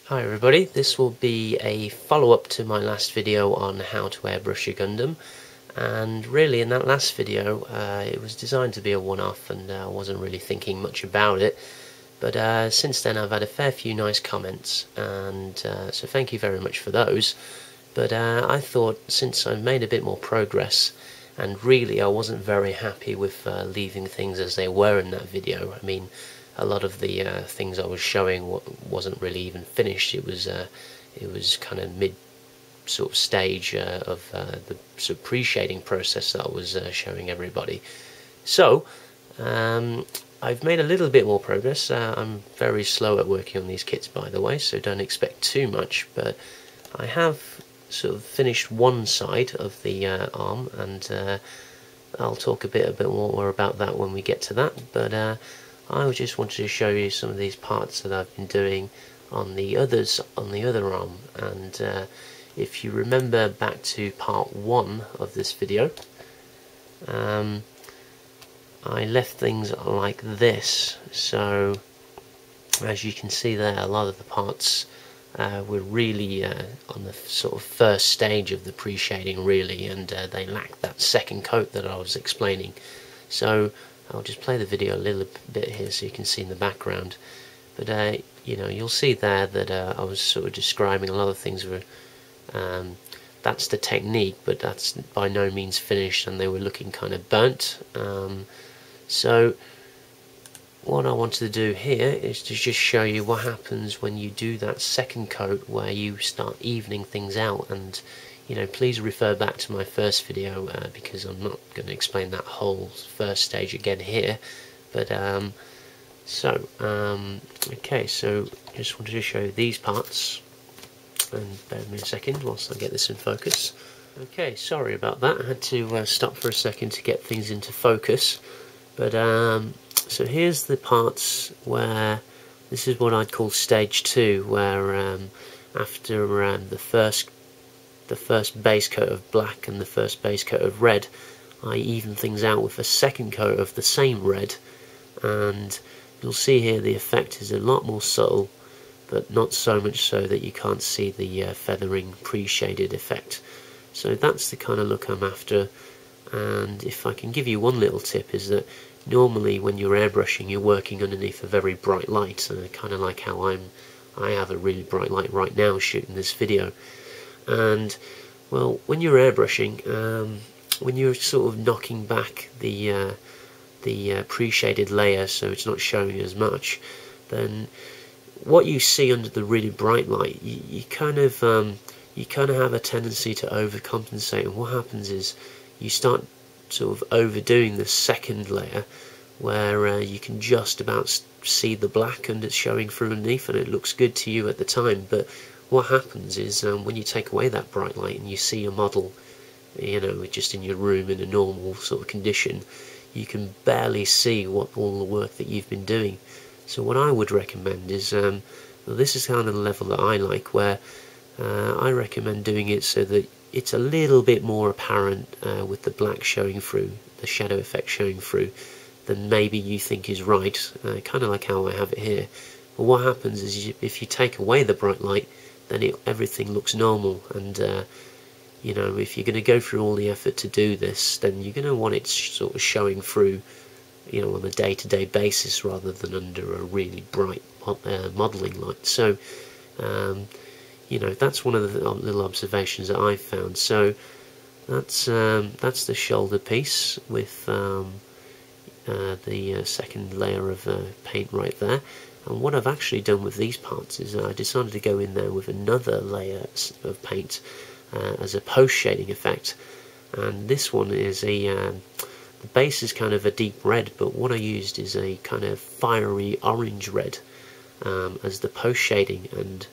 Hi everybody, this will be a follow-up to my last video on how to airbrush a Gundam, and really in that last video it was designed to be a one-off and I wasn't really thinking much about it, but since then I've had a fair few nice comments, and so thank you very much for those. But I thought, since I've made a bit more progress, and really I wasn't very happy with leaving things as they were in that video. I mean, a lot of the things I was showing wasn't really even finished. It was kind of mid sort of stage of the sort of pre-shading process that I was showing everybody. So I've made a little bit more progress. I'm very slow at working on these kits, by the way, so don't expect too much, but I have sort of finished one side of the arm, and I'll talk a bit more about that when we get to that. But I just wanted to show you some of these parts that I've been doing on the other arm, and if you remember back to part 1 of this video, I left things like this. So as you can see there, a lot of the parts were really on the sort of first stage of the pre-shading really, and they lacked that second coat that I was explaining. So I'll just play the video a little bit here so you can see in the background. But you know, you'll see there that I was sort of describing a lot of things were that's the technique, but that's by no means finished, and they were looking kind of burnt. So what I wanted to do here is to just show you what happens when you do that second coat, where you start evening things out. And you know, please refer back to my first video because I'm not going to explain that whole first stage again here. But okay, so just wanted to show you these parts, and bear with me a second whilst I get this in focus. Okay, sorry about that, I had to stop for a second to get things into focus. But so here's the parts where this is what I'd call stage 2, where after the first base coat of black and the first base coat of red, I even things out with a second coat of the same red, and you'll see here the effect is a lot more subtle, but not so much so that you can't see the feathering pre-shaded effect. So that's the kind of look I'm after. And if I can give you one little tip, is that normally when you're airbrushing, you're working underneath a very bright light, kind of like how I have a really bright light right now shooting this video. And well, when you're airbrushing, when you're sort of knocking back the pre-shaded layer so it's not showing as much, then what you see under the really bright light, you kind of have a tendency to overcompensate, and what happens is you start sort of overdoing the second layer, where you can just about see the black and it's showing through underneath, and it looks good to you at the time. But what happens is when you take away that bright light and you see your model, you know, just in your room in a normal sort of condition, you can barely see what all the work that you've been doing. So what I would recommend is, well, this is kind of the level that I like, where I recommend doing it so that it's a little bit more apparent with the black showing through, the shadow effect showing through, than maybe you think is right, kind of like how I have it here. But what happens is, if you take away the bright light, then everything looks normal, and you know, if you're going to go through all the effort to do this, then you're going to want it sort of showing through, you know, on a day-to-day basis rather than under a really bright modelling light. So you know, that's one of the little observations that I've found. So that's the shoulder piece with the second layer of paint right there. And what I've actually done with these parts is I decided to go in there with another layer of paint as a post-shading effect. And this one is the base is kind of a deep red, but what I used is a kind of fiery orange red as the post-shading. And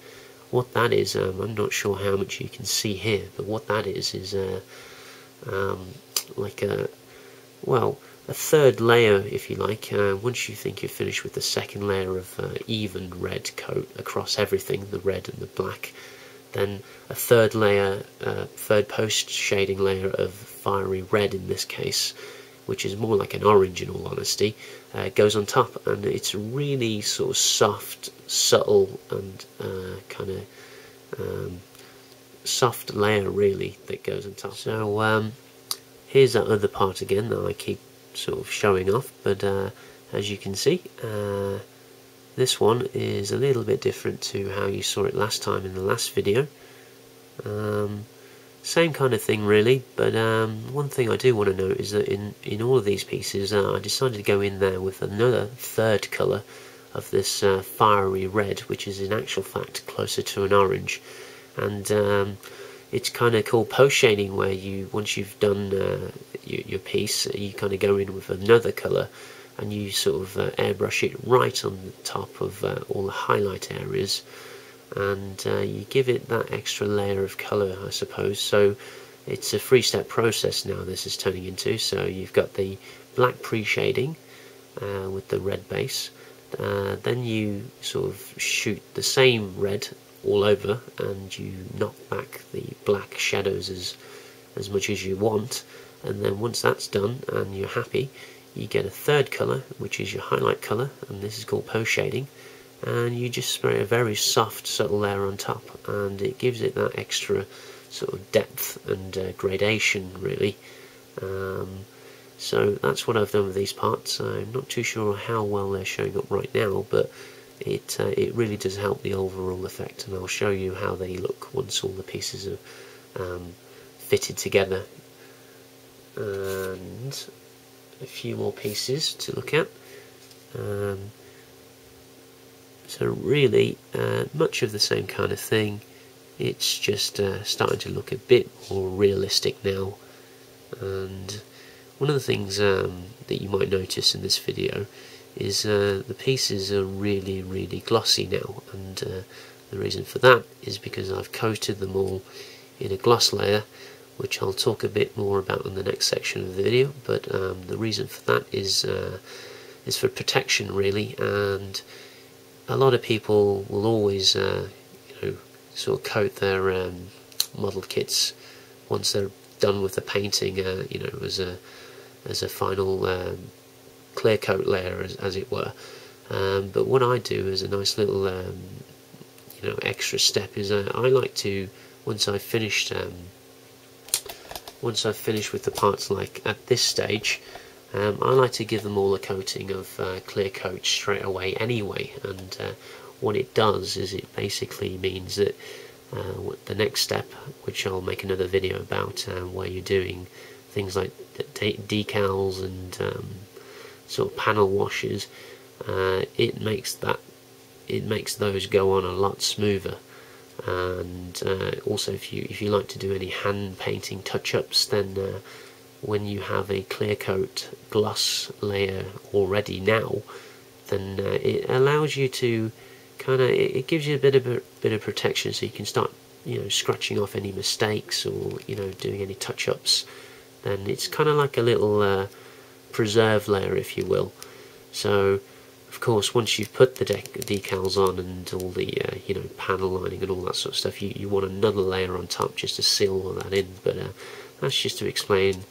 what that is, I'm not sure how much you can see here, but what that is like a third layer, if you like. Once you think you're finished with the second layer of even red coat across everything, the red and the black, then a third layer, third post shading layer of fiery red in this case, which is more like an orange in all honesty, goes on top, and it's really sort of soft, subtle, and kind of soft layer really that goes on top. So here's that other part again that I keep sort of showing off, but as you can see, this one is a little bit different to how you saw it last time in the last video. Same kind of thing really, but one thing I do want to note is that in all of these pieces I decided to go in there with another third colour of this fiery red, which is in actual fact closer to an orange, and it's kind of called post shading, where once you've done your piece, you kind of go in with another colour and you sort of airbrush it right on the top of all the highlight areas, and you give it that extra layer of colour, I suppose. So it's a 3-step process now this is turning into. So you've got the black pre-shading with the red base, then you sort of shoot the same red all over and you knock back the black shadows as much as you want, and then once that's done and you're happy, you get a third colour, which is your highlight colour, and this is called post shading, and you just spray a very soft, subtle layer on top, and it gives it that extra sort of depth and gradation really. So that's what I've done with these parts. I'm not too sure how well they're showing up right now, but it really does help the overall effect, and I'll show you how they look once all the pieces are fitted together. And a few more pieces to look at. So really, much of the same kind of thing. It's just starting to look a bit more realistic now. And one of the things that you might notice in this video is the pieces are really, really glossy now, and the reason for that is because I've coated them all in a gloss layer, which I'll talk a bit more about in the next section of the video. But the reason for that is for protection really, and a lot of people will always sort of coat their model kits once they're done with the painting, as a final clear coat layer, as it were. But what I do as a nice little extra step is I like to, once I've finished with the parts, like at this stage, I like to give them all a coating of clear coat straight away anyway. And what it does is it basically means that the next step, which I'll make another video about, where you're doing things like decals and sort of panel washes, it makes those go on a lot smoother. And also, if you like to do any hand painting touch-ups, then when you have a clear coat gloss layer already now, then it allows you to it gives you a bit of protection, so you can start scratching off any mistakes, or doing any touch-ups. Then it's kind of like a little preserve layer, if you will. So of course, once you've put the decals on and all the panel lining and all that sort of stuff, you want another layer on top just to seal all that in. But that's just to explain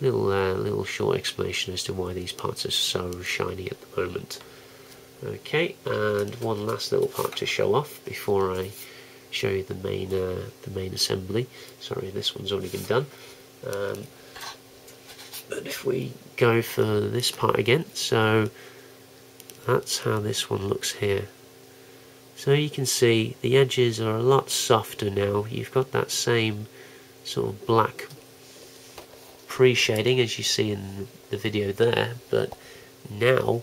a little short explanation as to why these parts are so shiny at the moment. Okay, and one last little part to show off before I show you the main assembly. Sorry, this one's already been done. But if we go for this part again, so that's how this one looks here. So you can see the edges are a lot softer now. You've got that same sort of black pre-shading as you see in the video there, but now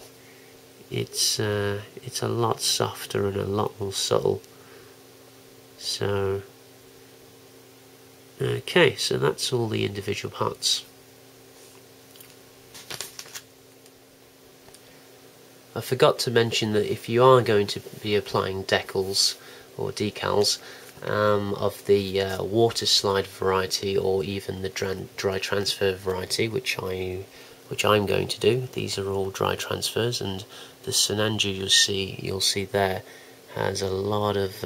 it's a lot softer and a lot more subtle. So okay, so that's all the individual parts. I forgot to mention that if you are going to be applying decals or decals of the water slide variety, or even the dry transfer variety, which I'm going to do, these are all dry transfers, and the Sinanju you'll see there has a lot of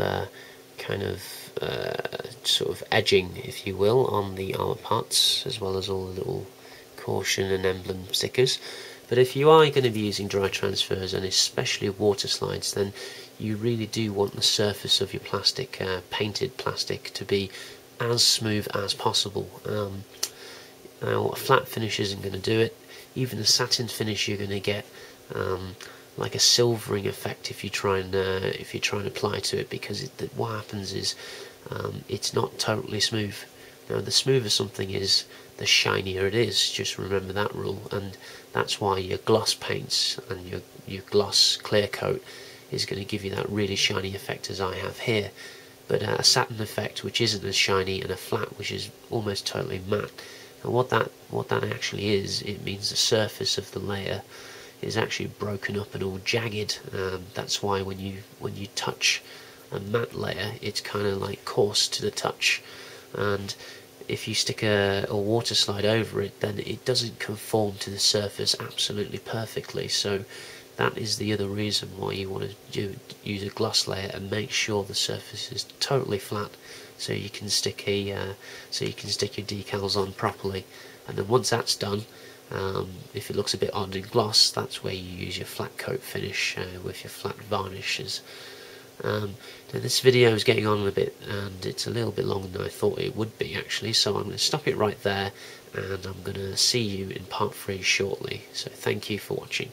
sort of edging, if you will, on the armor parts, as well as all the little caution and emblem stickers. But if you are going to be using dry transfers, and especially water slides, then you really do want the surface of your plastic, painted plastic, to be as smooth as possible. Now a flat finish isn't going to do it. Even a satin finish, you're going to get like a silvering effect if you try and apply to it, because what happens is it's not totally smooth. Now the smoother something is, the shinier it is. Just remember that rule, and that's why your gloss paints and your gloss clear coat is going to give you that really shiny effect as I have here. But a satin effect which isn't as shiny, and a flat which is almost totally matte. And what that actually is, it means the surface of the layer is actually broken up and all jagged. That's why when you touch a matte layer, it's kind of like coarse to the touch, and if you stick a water slide over it, then it doesn't conform to the surface absolutely perfectly. So that is the other reason why you want to use a gloss layer and make sure the surface is totally flat, so you can stick your decals on properly. And then once that's done, if it looks a bit odd in gloss, that's where you use your flat coat finish with your flat varnishes. Now this video is getting on a bit, and it's a little bit longer than I thought it would be actually, so I'm going to stop it right there, and I'm going to see you in part 3 shortly. So thank you for watching.